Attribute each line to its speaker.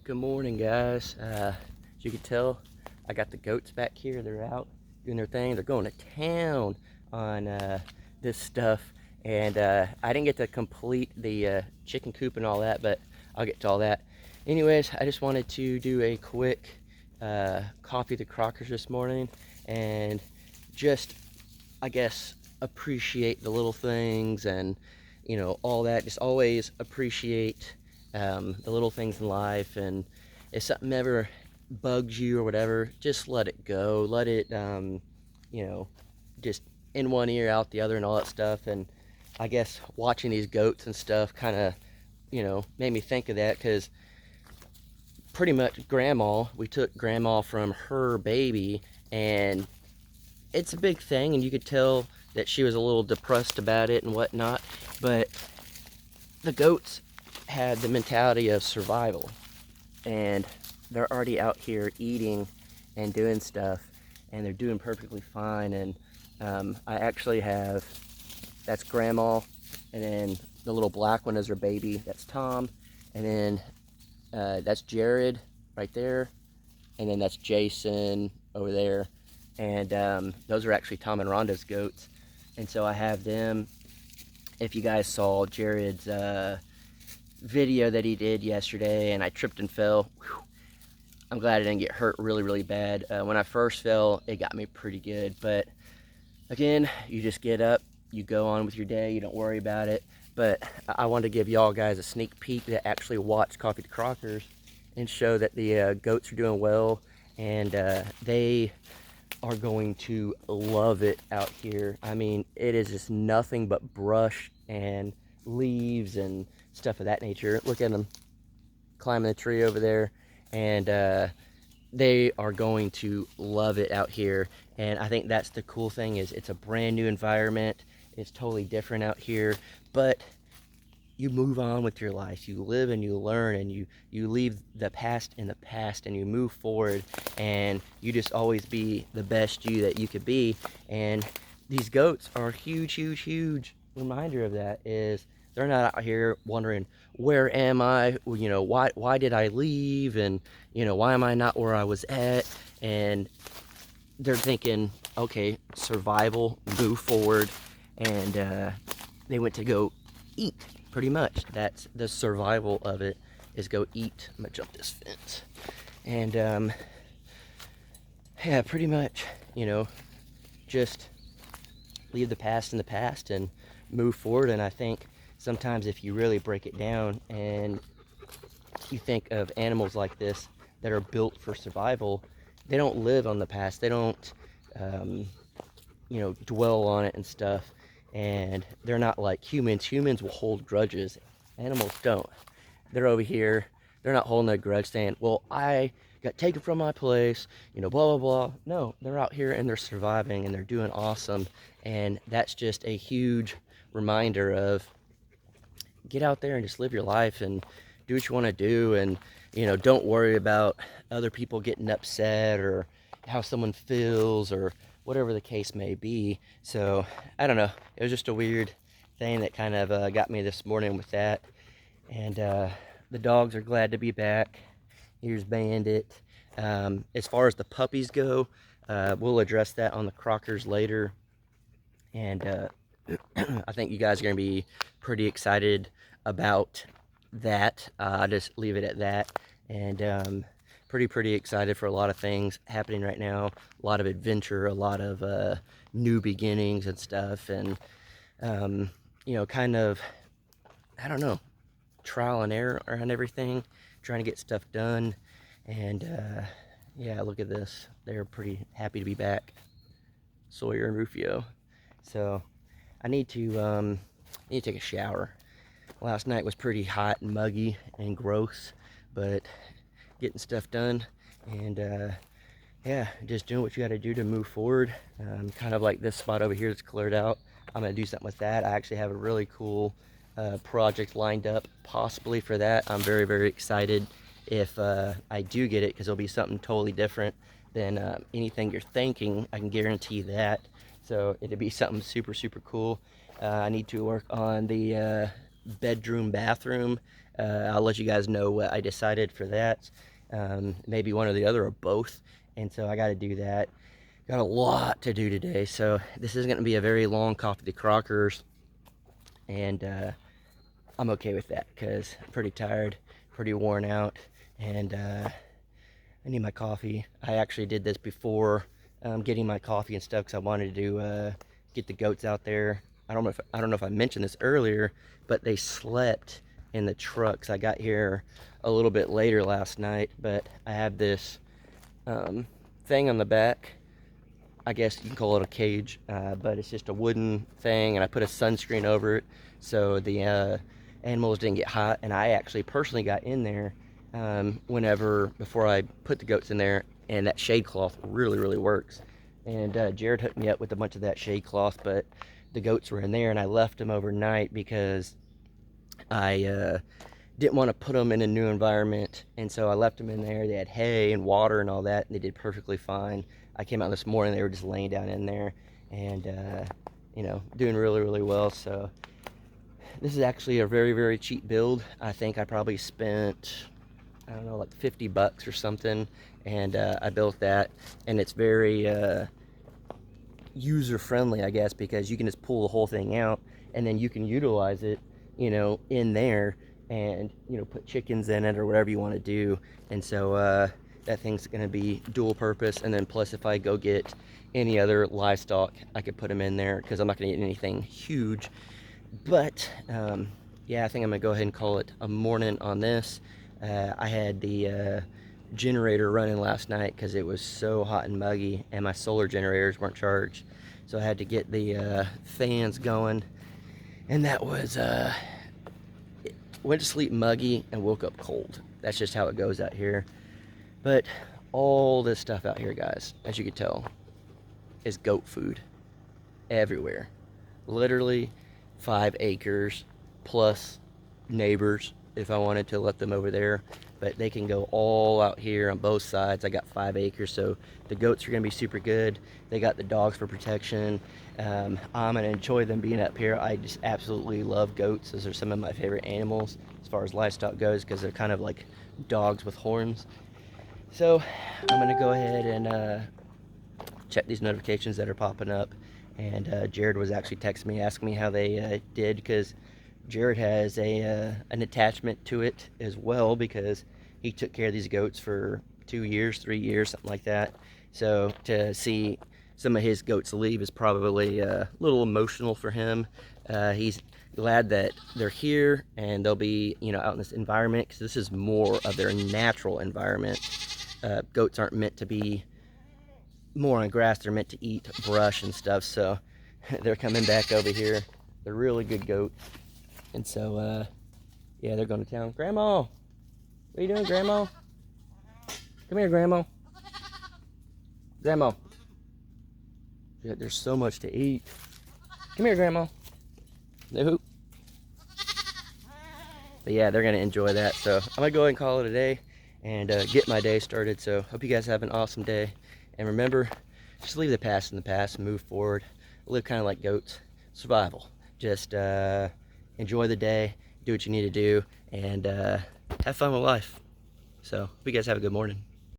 Speaker 1: Good morning, guys. As you can tell, I got the goats back here. They're out doing their thing. They're going to town on this stuff. And I didn't get to complete the chicken coop and all that, but I'll get to all that. Anyways, I just wanted to do a quick coffee the Crockers this morning and just, I guess, appreciate the little things and, all that. Just always appreciate the little things in life, and if something ever bugs you or whatever, just let it go. Let it, just in one ear, out the other, and all that stuff. And I guess watching these goats and stuff kind of, made me think of that, because pretty much we took Grandma from her baby, and it's a big thing, and you could tell that she was a little depressed about it and whatnot. But the goats had the mentality of survival, and they're already out here eating and doing stuff, and they're doing perfectly fine. And I actually have, that's Grandma, and then the little black one is her baby, that's Tom, and then that's Jared right there, and then that's Jason over there. And those are actually Tom and Rhonda's goats. And so I have them. If you guys saw Jared's video that he did yesterday, and I tripped and fell, whew, I'm glad I didn't get hurt really, really bad. When I first fell, it got me pretty good. But again, you just get up, you go on with your day, you don't worry about it. But I wanted to give y'all guys a sneak peek that actually watched Coffee the Crockers and show that the goats are doing well, and they are going to love it out here. I mean, it is just nothing but brush and leaves and stuff of that nature. Look at them climbing the tree over there, and they are going to love it out here. And I think that's the cool thing, is it's a brand new environment. It's totally different out here, but you move on with your life. You live and you learn, and you leave the past in the past, and you move forward, and you just always be the best you that you could be. And these goats are a huge, huge, huge reminder of that. Is they're not out here wondering, where am I? Why did I leave? And why am I not where I was at? And they're thinking, okay, survival, move forward. And they went to go eat. Pretty much, that's the survival of it, is go eat. I'm gonna jump this fence. And yeah, pretty much, just leave the past in the past and move forward. And I think sometimes if you really break it down and you think of animals like this that are built for survival, they don't live on the past. They don't, dwell on it and stuff. And they're not like humans. Humans will hold grudges. Animals don't. They're over here. They're not holding a grudge saying, well, I got taken from my place, blah, blah, blah. No, they're out here and they're surviving and they're doing awesome. And that's just a huge reminder of, get out there and just live your life and do what you want to do. And, don't worry about other people getting upset or how someone feels or whatever the case may be. So I don't know, it was just a weird thing that kind of got me this morning with that. And the dogs are glad to be back. Here's Bandit. As far as the puppies go, we'll address that on the Crockers later. And I think you guys are going to be pretty excited about that. I'll just leave it at that. And pretty excited for a lot of things happening right now. A lot of adventure, a lot of new beginnings and stuff. And kind of, I don't know, trial and error on everything, trying to get stuff done. And yeah, look at this. They're pretty happy to be back, Sawyer and Rufio. So I need to take a shower. Last night was pretty hot and muggy and gross, but getting stuff done. And yeah, just doing what you got to do to move forward. Kind of like this spot over here that's cleared out. I'm going to do something with that. I actually have a really cool project lined up possibly for that. I'm very excited if I do get it, because it'll be something totally different than anything you're thinking. I can guarantee that. So it'll be something super cool. I need to work on the bedroom, bathroom. I'll let you guys know what I decided for that. Maybe one or the other or both. And so I got to do that. Got a lot to do today, so this is going to be a very long Coffee to Crockers, and I'm okay with that because I'm pretty tired, pretty worn out, and I need my coffee. I actually did this before getting my coffee and stuff because I wanted to get the goats out there. I don't know if I mentioned this earlier, but they slept in the trucks. I got here a little bit later last night, but I have this thing on the back. I guess you can call it a cage, but it's just a wooden thing, and I put a sunscreen over it so the animals didn't get hot. And I actually personally got in there before I put the goats in there, and that shade cloth really works. And Jared hooked me up with a bunch of that shade cloth, but the goats were in there, and I left them overnight because I didn't want to put them in a new environment, and so I left them in there. They had hay and water and all that, and they did perfectly fine. I came out this morning, they were just laying down in there and you know, doing really well. So this is actually a very cheap build. I think I probably spent, I don't know, like 50 bucks or something, and I built that. And it's very user friendly, I guess, because you can just pull the whole thing out and then you can utilize it, you know, in there, and, you know, put chickens in it or whatever you want to do. And so that thing's going to be dual purpose. And then plus, if I go get any other livestock, I could put them in there because I'm not going to get anything huge. But yeah, I think I'm going to go ahead and call it a morning on this. I had the generator running last night because it was so hot and muggy, and my solar generators weren't charged. So I had to get the fans going. And that was, went to sleep muggy and woke up cold. That's just how it goes out here. But all this stuff out here, guys, as you can tell, is goat food everywhere. Literally 5 acres plus neighbors if I wanted to let them over there. But they can go all out here on both sides. I got 5 acres, so the goats are gonna be super good. They got the dogs for protection. I'm gonna enjoy them being up here. I just absolutely love goats. Those are some of my favorite animals as far as livestock goes because they're kind of like dogs with horns. So I'm gonna go ahead and check these notifications that are popping up. And Jared was actually texting me, asking me how they did, because Jared has an attachment to it as well, because he took care of these goats for 2 years, 3 years, something like that. So to see some of his goats leave is probably a little emotional for him. He's glad that they're here and they'll be, you know, out in this environment, because this is more of their natural environment. Goats aren't meant to be more on grass. They're meant to eat brush and stuff. So they're coming back over here. They're really good goats. And so, yeah, they're going to town. Grandma, what are you doing, Grandma? Come here, Grandma. Grandma. Yeah, there's so much to eat. Come here, Grandma. No. But yeah, they're going to enjoy that. So I'm going to go ahead and call it a day and get my day started. So hope you guys have an awesome day. And remember, just leave the past in the past and move forward. Live kind of like goats. Survival. Just enjoy the day, do what you need to do, and have fun with life. So hope you guys have a good morning.